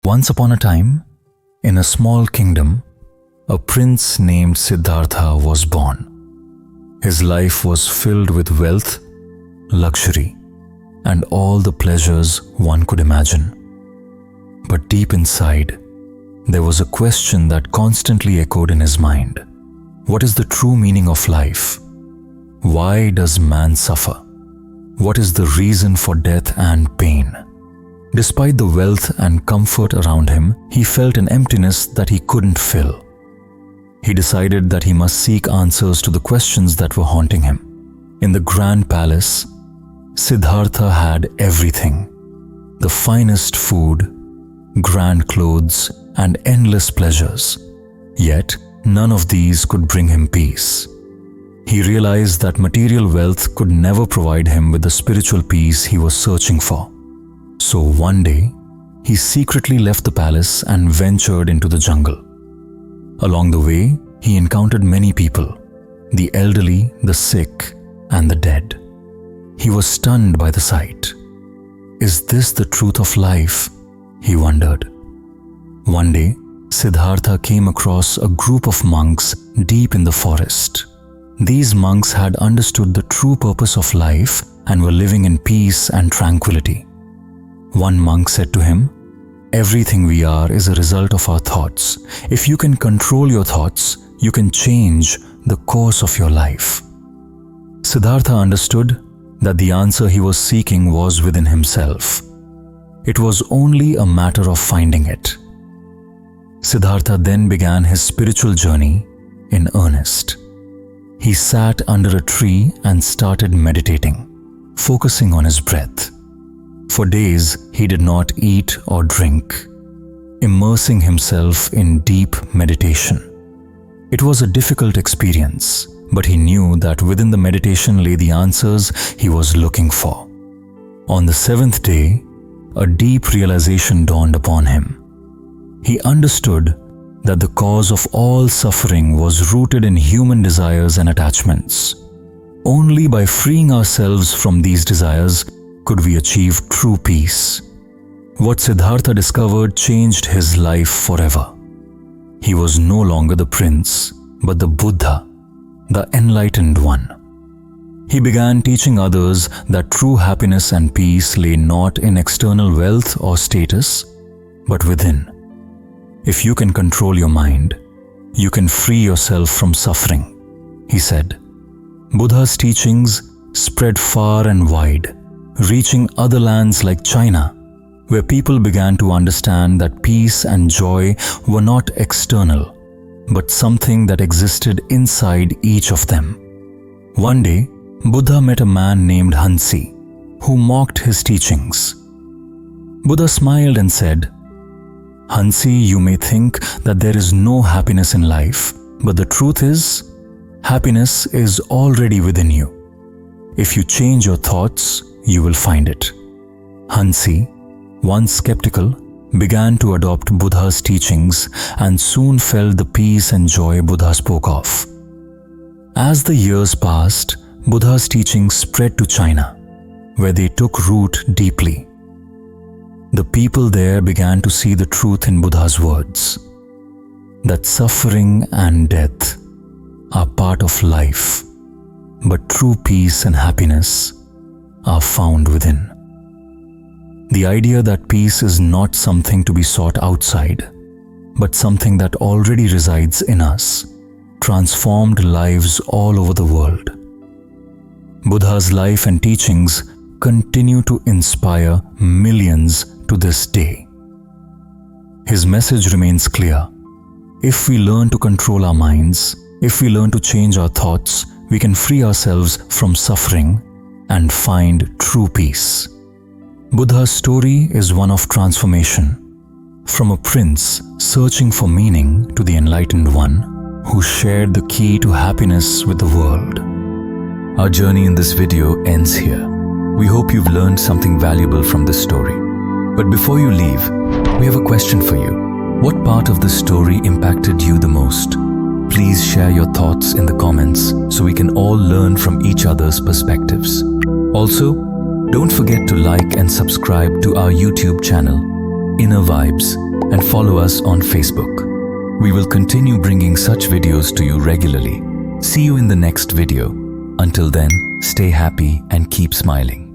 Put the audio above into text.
Once upon a time, in a small kingdom, a prince named Siddhartha was born. His life was filled with wealth, luxury, and all the pleasures one could imagine. But deep inside, there was a question that constantly echoed in his mind. What is the true meaning of life? Why does man suffer? What is the reason for death and pain? Despite the wealth and comfort around him, he felt an emptiness that he couldn't fill. He decided that he must seek answers to the questions that were haunting him. In the grand palace, Siddhartha had everything: the finest food, grand clothes, and endless pleasures. Yet, none of these could bring him peace. He realized that material wealth could never provide him with the spiritual peace he was searching for. So one day, he secretly left the palace and ventured into the jungle. Along the way, he encountered many people: the elderly, the sick, and the dead. He was stunned by the sight. Is this the truth of life? He wondered. One day, Siddhartha came across a group of monks deep in the forest. These monks had understood the true purpose of life and were living in peace and tranquility. One monk said to him, "Everything we are is a result of our thoughts. If you can control your thoughts, you can change the course of your life." Siddhartha understood that the answer he was seeking was within himself. It was only a matter of finding it. Siddhartha then began his spiritual journey in earnest. He sat under a tree and started meditating, focusing on his breath. For days, he did not eat or drink, immersing himself in deep meditation. It was a difficult experience, but he knew that within the meditation lay the answers he was looking for. On the seventh day, a deep realization dawned upon him. He understood that the cause of all suffering was rooted in human desires and attachments. Only by freeing ourselves from these desires could we achieve true peace. What Siddhartha discovered changed his life forever. He was no longer the prince, but the Buddha, the enlightened one. He began teaching others that true happiness and peace lay not in external wealth or status, but within. If you can control your mind, you can free yourself from suffering, he said. Buddha's teachings spread far and wide, reaching other lands like China, where people began to understand that peace and joy were not external, but something that existed inside each of them. One day, Buddha met a man named Hansi, who mocked his teachings. Buddha smiled and said, "Hansi, you may think that there is no happiness in life, but the truth is, happiness is already within you. If you change your thoughts, you will find it." Hansi, once skeptical, began to adopt Buddha's teachings and soon felt the peace and joy Buddha spoke of. As the years passed, Buddha's teachings spread to China, where they took root deeply. The people there began to see the truth in Buddha's words, that suffering and death are part of life, but true peace and happiness are found within. The idea that peace is not something to be sought outside, but something that already resides in us, transformed lives all over the world. Buddha's life and teachings continue to inspire millions to this day. His message remains clear. If we learn to control our minds, if we learn to change our thoughts, we can free ourselves from suffering and find true peace. Buddha's story is one of transformation, from a prince searching for meaning to the enlightened one who shared the key to happiness with the world. Our journey in this video ends here. We hope you've learned something valuable from this story. But before you leave, we have a question for you. What part of this story impacted you the most? Please share your thoughts in the comments so we can all learn from each other's perspectives. Also, don't forget to like and subscribe to our YouTube channel. Inner Vibes, and follow us on Facebook. We will continue bringing such videos to you regularly. See you in the next video. Until then, stay happy and keep smiling.